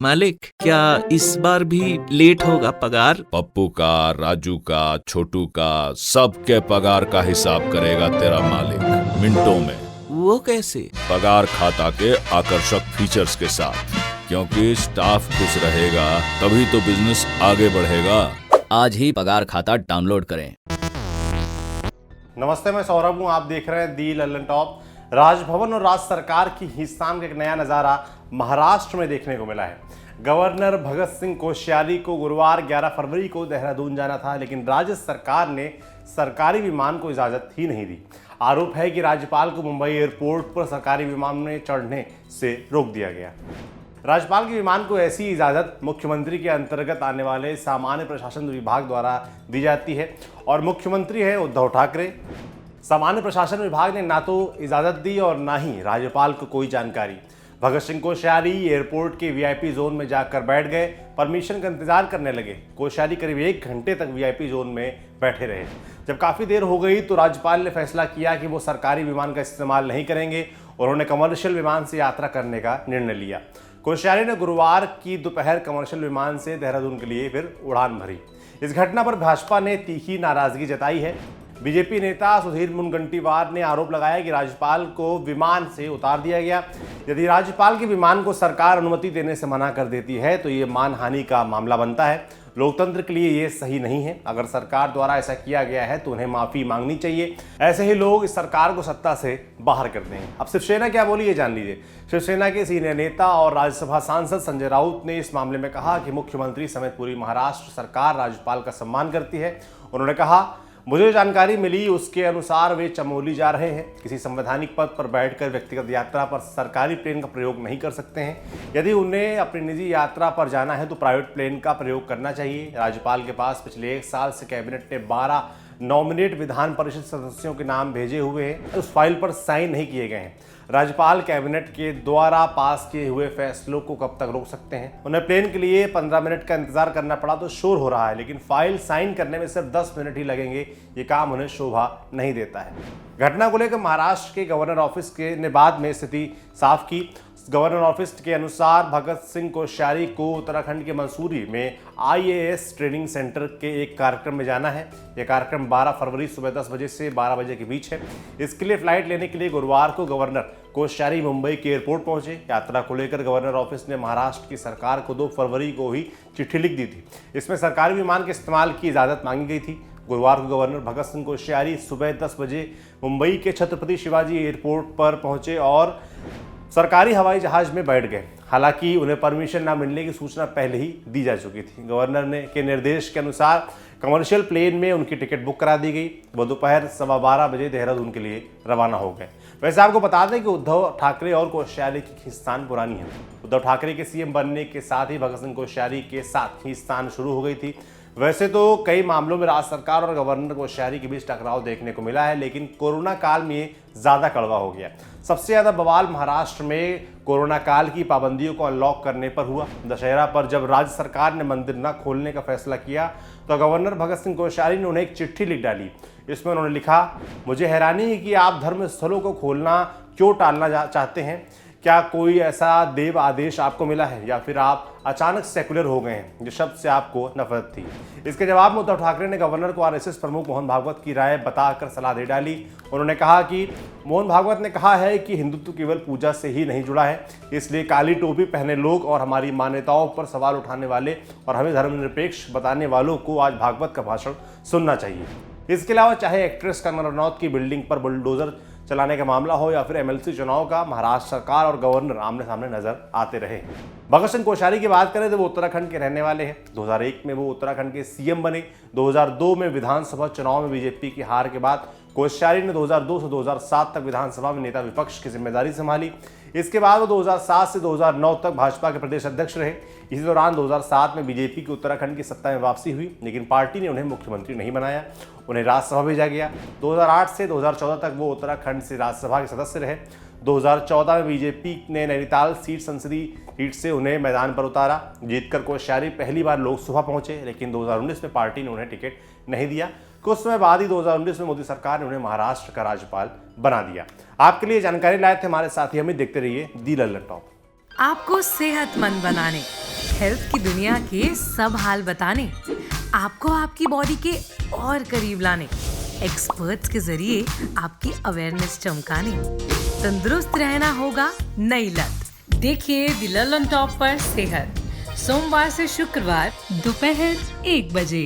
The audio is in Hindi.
मालिक, क्या इस बार भी लेट होगा पगार? पप्पू का, राजू का, छोटू का, सबके पगार का हिसाब करेगा तेरा मालिक मिनटों में। वो कैसे? पगार खाता के आकर्षक फीचर्स के साथ, क्योंकि स्टाफ खुश रहेगा तभी तो बिजनेस आगे बढ़ेगा। आज ही पगार खाता डाउनलोड करें। नमस्ते, मैं सौरभ हूँ। आप देख रहे हैं दी लल्लन टॉप। राजभवन और राज्य सरकार की हिस्सान का एक नया नज़ारा महाराष्ट्र में देखने को मिला है। गवर्नर भगत सिंह कोश्यारी को गुरुवार 11 फरवरी को देहरादून जाना था, लेकिन राज्य सरकार ने सरकारी विमान को इजाज़त ही नहीं दी। आरोप है कि राज्यपाल को मुंबई एयरपोर्ट पर सरकारी विमान में चढ़ने से रोक दिया गया। राज्यपाल के विमान को ऐसी इजाज़त मुख्यमंत्री के अंतर्गत आने वाले सामान्य प्रशासन विभाग द्वारा दी जाती है और मुख्यमंत्री हैं उद्धव ठाकरे। सामान्य प्रशासन विभाग ने ना तो इजाज़त दी और ना ही राज्यपाल को कोई जानकारी। भगत सिंह कोश्यारी एयरपोर्ट के वीआईपी जोन में जाकर बैठ गए, परमिशन का इंतजार करने लगे। कोश्यारी करीब 1 घंटे तक वीआईपी जोन में बैठे रहे। जब काफ़ी देर हो गई तो राज्यपाल ने फैसला किया कि वो सरकारी विमान का इस्तेमाल नहीं करेंगे। उन्होंने कमर्शियल विमान से यात्रा करने का निर्णय लिया। कोश्यारी ने गुरुवार की दोपहर कमर्शियल विमान से देहरादून के लिए फिर उड़ान भरी। इस घटना पर भाजपा ने तीखी नाराजगी जताई है। बीजेपी नेता सुधीर मुनगंटीवार ने आरोप लगाया कि राज्यपाल को विमान से उतार दिया गया। यदि राज्यपाल के विमान को सरकार अनुमति देने से मना कर देती है तो ये मानहानि का मामला बनता है। लोकतंत्र के लिए ये सही नहीं है। अगर सरकार द्वारा ऐसा किया गया है तो उन्हें माफी मांगनी चाहिए। ऐसे ही लोग इस सरकार को सत्ता से बाहर कर देंगे। अब शिवसेना क्या बोली ये जान लीजिए। शिवसेना के सीनियर नेता और राज्यसभा सांसद संजय राउत ने इस मामले में कहा कि मुख्यमंत्री समेत पूरी महाराष्ट्र सरकार राज्यपाल का सम्मान करती है। उन्होंने कहा, मुझे जानकारी मिली उसके अनुसार वे चमोली जा रहे हैं। किसी संवैधानिक पद पर बैठकर व्यक्तिगत यात्रा पर सरकारी प्लेन का प्रयोग नहीं कर सकते हैं। यदि उन्हें अपनी निजी यात्रा पर जाना है तो प्राइवेट प्लेन का प्रयोग करना चाहिए। राज्यपाल के पास पिछले 1 साल से कैबिनेट ने 12 नॉमिनेट विधान परिषद सदस्यों के नाम भेजे हुए हैं। उस फाइल पर साइन नहीं किए गए हैं। राज्यपाल कैबिनेट के द्वारा पास किए हुए फैसलों को कब तक रोक सकते हैं? उन्हें प्लेन के लिए 15 मिनट का इंतजार करना पड़ा तो शोर हो रहा है, लेकिन फाइल साइन करने में सिर्फ 10 मिनट ही लगेंगे। ये काम उन्हें शोभा नहीं देता है। घटना को लेकर महाराष्ट्र के गवर्नर ऑफिस के ने बाद में स्थिति साफ की। गवर्नर ऑफिस के अनुसार भगत सिंह कोश्यारी को उत्तराखंड के मंसूरी में आईएएस ट्रेनिंग सेंटर के एक कार्यक्रम में जाना है। यह कार्यक्रम 12 फरवरी सुबह 10 बजे से 12 बजे के बीच है। इसके लिए फ्लाइट लेने के लिए गुरुवार को गवर्नर कोश्यारी मुंबई के एयरपोर्ट पहुंचे। यात्रा को लेकर गवर्नर ऑफिस ने महाराष्ट्र की सरकार को 2 फरवरी को ही चिट्ठी लिख दी थी। इसमें सरकारी विमान के इस्तेमाल की इजाज़त मांगी गई थी। गुरुवार को गवर्नर भगत सिंह कोश्यारी सुबह 10 बजे मुंबई के छत्रपति शिवाजी एयरपोर्ट पर पहुंचे और सरकारी हवाई जहाज में बैठ गए। हालांकि उन्हें परमिशन न मिलने की सूचना पहले ही दी जा चुकी थी। गवर्नर ने के निर्देश के अनुसार कमर्शियल प्लेन में उनकी टिकट बुक करा दी गई। वो दोपहर 12:15 बजे देहरादून के लिए रवाना हो गए। वैसे आपको बता दें कि उद्धव ठाकरे और कोश्यारी की खींचतान पुरानी है। उद्धव ठाकरे के सीएम बनने के साथ ही भगत सिंह कोश्यारी के साथ खींचतान शुरू हो गई थी। वैसे तो कई मामलों में राज्य सरकार और गवर्नर कोश्यारी के बीच टकराव देखने को मिला है, लेकिन कोरोना काल में ये ज़्यादा कड़वा हो गया। सबसे ज़्यादा बवाल महाराष्ट्र में कोरोना काल की पाबंदियों को अनलॉक करने पर हुआ। दशहरा पर जब राज्य सरकार ने मंदिर न खोलने का फैसला किया तो गवर्नर भगत सिंह कोश्यारी ने उन्हें एक चिट्ठी लिख डाली। इसमें उन्होंने लिखा, मुझे हैरानी है कि आप धर्म स्थलों को खोलना क्यों टालना चाहते हैं। क्या कोई ऐसा देव आदेश आपको मिला है या फिर आप अचानक सेकुलर हो गए हैं, जो शब्द से आपको नफरत थी। इसके जवाब में उद्धव ठाकरे ने गवर्नर को आरएसएस प्रमुख मोहन भागवत की राय बताकर सलाह दे डाली। उन्होंने कहा कि मोहन भागवत ने कहा है कि हिंदुत्व केवल पूजा से ही नहीं जुड़ा है, इसलिए काली टोपी पहने लोग और हमारी मान्यताओं पर सवाल उठाने वाले और हमें धर्मनिरपेक्ष बताने वालों को आज भागवत का भाषण सुनना चाहिए। इसके अलावा चाहे एक्ट्रेस कंगना रनौत की बिल्डिंग पर बुलडोजर चलाने का मामला हो या फिर एमएलसी चुनाव का, महाराष्ट्र सरकार और गवर्नर आमने सामने नजर आते रहे। भगत सिंह कोश्यारी की बात करें तो वो उत्तराखंड के रहने वाले हैं। 2001 में वो उत्तराखंड के सीएम बने। 2002 में विधानसभा चुनाव में बीजेपी की हार के बाद कोश्यारी ने 2002 से 2007 तक विधानसभा में नेता विपक्ष की जिम्मेदारी संभाली। इसके बाद वो 2007 से 2009 तक भाजपा के प्रदेश अध्यक्ष रहे। इसी दौरान 2007 में बीजेपी की उत्तराखंड की सत्ता में वापसी हुई, लेकिन पार्टी ने उन्हें मुख्यमंत्री नहीं बनाया। उन्हें राज्यसभा भेजा गया। 2008 से 2014 तक वो उत्तराखंड से राज्यसभा के सदस्य रहे। 2014 में बीजेपी ने नैनीताल संसदीय सीट से उन्हें मैदान पर उतारा। जीतकर कोश्यारी पहली बार लोकसभा पहुंचे, लेकिन 2019 में पार्टी ने उन्हें टिकट नहीं दिया। कुछ समय बाद ही 2019 में मोदी सरकार ने उन्हें महाराष्ट्र का राज्यपाल बना दिया। आपके लिए जानकारी लाए थे हमारे साथी अमित। देखते रहिए दी लल्लन टॉप। आपको सेहतमंद बनाने, हेल्थ की दुनिया के सब हाल बताने, आपको आपकी बॉडी के और करीब लाने, एक्सपर्ट्स के जरिए आपकी अवेयरनेस चमकाने। तंदुरुस्त रहना होगा नई लत। देखिए द ललन टॉप पर सेहत, सोमवार से शुक्रवार दोपहर 1 बजे।